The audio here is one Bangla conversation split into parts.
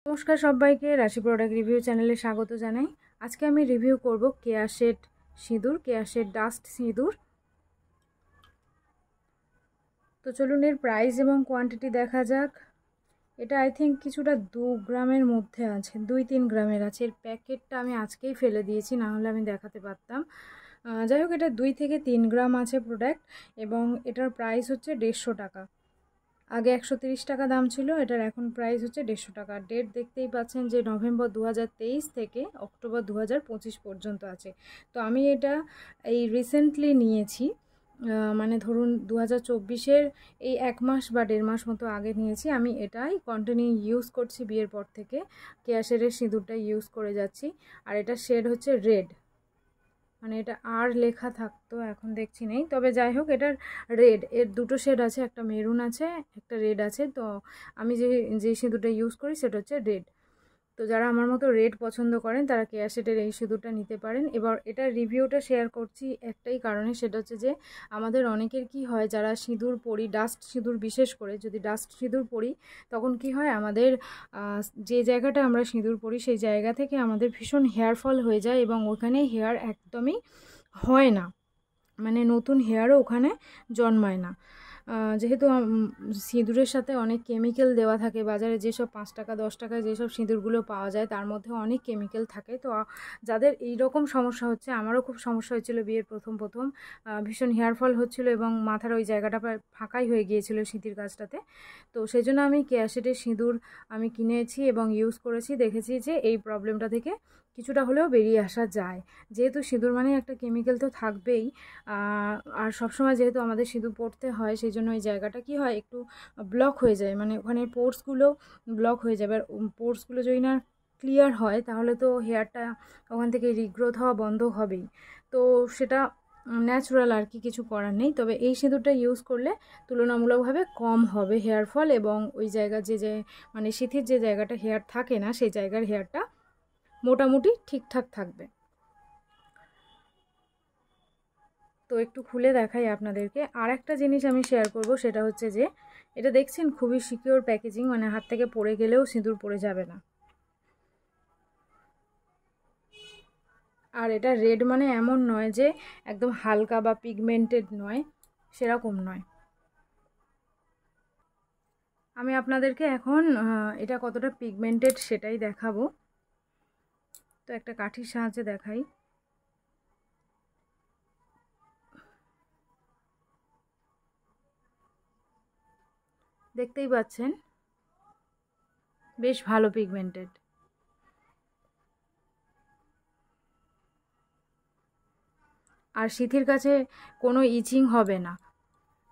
নমস্কার সবাইকে, রাশি প্রোডাক্ট রিভিউ চ্যানেলে স্বাগত জানাই। আজকে আমি রিভিউ করব কেয়া শেড সিঁদুর, কেয়া শেড ডাস্ট সিঁদুর। তো চলুন এর প্রাইস এবং কোয়ান্টিটি দেখা যাক। এটা আই থিঙ্ক কিছুটা 2 গ্রামের মধ্যে আছে, 2-3 গ্রামের আছে। এর প্যাকেটটা আমি আজকেই ফেলে দিয়েছি, না হলে আমি দেখাতে পারতাম। যাই হোক, এটা 2 থেকে 3 গ্রাম আছে প্রোডাক্ট, এবং এটার প্রাইস হচ্ছে 150 টাকা। আগে 130 টাকা দাম ছিল, এটার এখন প্রাইস হচ্ছে 150 টাকা। ডেট দেখতেই পাচ্ছেন যে নভেম্বর 2023 থেকে অক্টোবর 2025 পর্যন্ত আছে। তো আমি এটা এই রিসেন্টলি নিয়েছি, মানে ধরুন 2024-এর এই 1 মাস বা 1.5 মাস মতো আগে নিয়েছি। আমি এটাই কন্টিনিউ ইউজ করছি বিয়ের পর থেকে। কেয়া শেডের সিঁদুরটা ইউজ করে যাচ্ছি। আর এটা শেড হচ্ছে রেড, মানে এটা আর লেখা থাকতো, এখন দেখছি নেই। তবে যাই হোক, এটার রেড, এর দুটো শেড আছে, একটা মেরুন আছে, একটা রেড আছে। তো আমি যে সিঁদুরটা ইউজ করি সেটা হচ্ছে রেড। তো যারা আমার মতো রেড পছন্দ করেন তারা কেয়া শেডের এই সিঁদুরটা নিতে পারেন। এবার এটার রিভিউটা শেয়ার করছি একটাই কারণে, সেটা হচ্ছে যে আমাদের অনেকের কি হয়, যারা সিঁদুর পরি, ডাস্ট সিঁদুর বিশেষ করে যদি ডাস্ট সিঁদুর পরি, তখন কি হয়, আমাদের যে জায়গাটা আমরা সিঁদুর পরি সেই জায়গা থেকে আমাদের ভীষণ হেয়ার ফল হয়ে যায়, এবং ওখানে হেয়ার একদমই হয় না, মানে নতুন হেয়ারও ওখানে জন্মায় না। যেহেতু সিঁদুরের সাথে অনেক কেমিক্যাল দেওয়া থাকে, বাজারে যেসব 5 টাকা 10 টাকায় যেসব সিঁদুরগুলো পাওয়া যায় তার মধ্যে অনেক কেমিক্যাল থাকে। তো যাদের এই রকম সমস্যা হচ্ছে, আমারও খুব সমস্যা হচ্ছিলো বিয়ের প্রথম ভীষণ হেয়ার ফল হচ্ছিলো, এবং মাথার ওই জায়গাটা প্রায় ফাঁকাই হয়ে গিয়েছিল সিঁথির কাজটাতে। তো সেই জন্য আমি কেয়া শেডের সিঁদুর আমি কিনেছি এবং ইউজ করেছি, দেখেছি যে এই প্রবলেমটা থেকে কিছুটা হলেও বেরিয়ে আসা যায়। যেহেতু সিঁদুর মানে একটা কেমিক্যাল তো থাকবেই, আর সবসময় যেহেতু আমাদের সিঁদুর পড়তে হয়, সেই জন্য ওই জায়গাটা কি হয়, একটু ব্লক হয়ে যায়, মানে ওখানে পোর্সগুলো ব্লক হয়ে যাবে। আর পোর্সগুলো যদি না ক্লিয়ার হয় তাহলে তো হেয়ারটা ওখান থেকে রিগ্রোথ হওয়া বন্ধ হবেই। তো সেটা ন্যাচারাল, আর কি, কিছু করার নেই। তবে এই সিঁদুরটা ইউজ করলে তুলনামূলকভাবে কম হবে হেয়ার ফল, এবং ওই জায়গার যে মানে সিঁথির যে জায়গাটা হেয়ার থাকে না, সেই জায়গার হেয়ারটা মোটামুটি ঠিকঠাক থাকবে। তো একটু খুলে দেখাই আপনাদেরকে। আর একটা জিনিস আমি শেয়ার করব, সেটা হচ্ছে যে এটা দেখছেন খুবই সিকিউর প্যাকেজিং, মানে হাত থেকে পড়ে গেলেও সিঁদুর পড়ে যাবে না। আর এটা রেড মানে এমন নয় যে একদম হালকা বা পিগমেন্টেড নয়, সেরকম নয়। আমি আপনাদেরকে এখন এটা কতটা পিগমেন্টেড সেটাই দেখাবো। তো একটা কাঠির সাহায্যে দেখাই। দেখতেই পাচ্ছেন বেশ ভালো পিগমেন্টেড। আর সিঁথির কাছে কোনো ইচিং হবে না,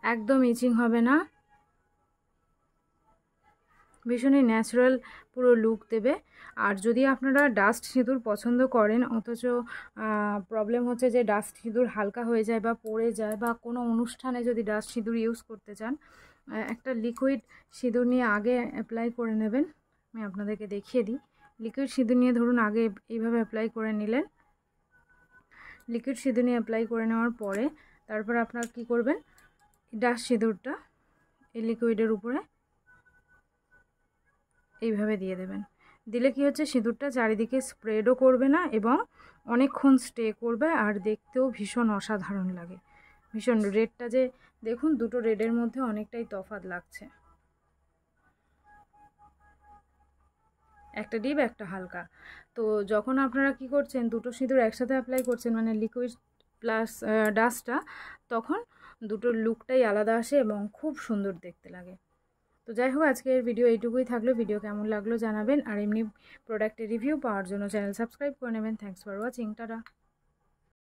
একদম ইচিং হবে না, ভীষণই ন্যাচারাল পুরো লুক দেবে। আর যদি আপনারা ডাস্ট সিঁদুর পছন্দ করেন, অথচ প্রবলেম হচ্ছে যে ডাস্ট সিঁদুর হালকা হয়ে যায় বা পড়ে যায়, বা কোনো অনুষ্ঠানে যদি ডাস্ট সিঁদুর ইউজ করতে চান, একটা লিকুইড সিঁদুর নিয়ে আগে অ্যাপ্লাই করে নেবেন। আমি আপনাদেরকে দেখিয়ে দিই। লিকুইড সিঁদুর নিয়ে ধরুন আগে এইভাবে অ্যাপ্লাই করে নিলেন। লিকুইড সিঁদুর নিয়ে অ্যাপ্লাই করে নেওয়ার পরে তারপর আপনারা কী করবেন, ডাস্ট সিঁদুরটা এই লিকুইডের উপরে এইভাবে দিয়ে দেবেন। দিলে কি হচ্ছে, সিঁদুরটা চারিদিকে স্প্রেডও করবে না, এবং অনেকক্ষণ স্টে করবে, আর দেখতেও ভীষণ অসাধারণ লাগে। ভীষণ রেডটা যে দেখুন, দুটো রেডের মধ্যে অনেকটাই তফাৎ লাগছে, একটা ডিপ একটা হালকা। তো যখন আপনারা কি করছেন, দুটো সিঁদুর একসাথে অ্যাপ্লাই করছেন, মানে লিকুইড প্লাস ডাস্টটা, তখন দুটোর লুকটাই আলাদা আসে এবং খুব সুন্দর দেখতে লাগে। তো যাই হোক, আজকের ভিডিও এইটুকুই থাকলো। ভিডিও কেমন লাগলো জানাবেন, আর এমনি প্রোডাক্টের রিভিউ পাওয়ার জন্য চ্যানেল সাবস্ক্রাইব করে নেবেন। Thanks for watching, tata.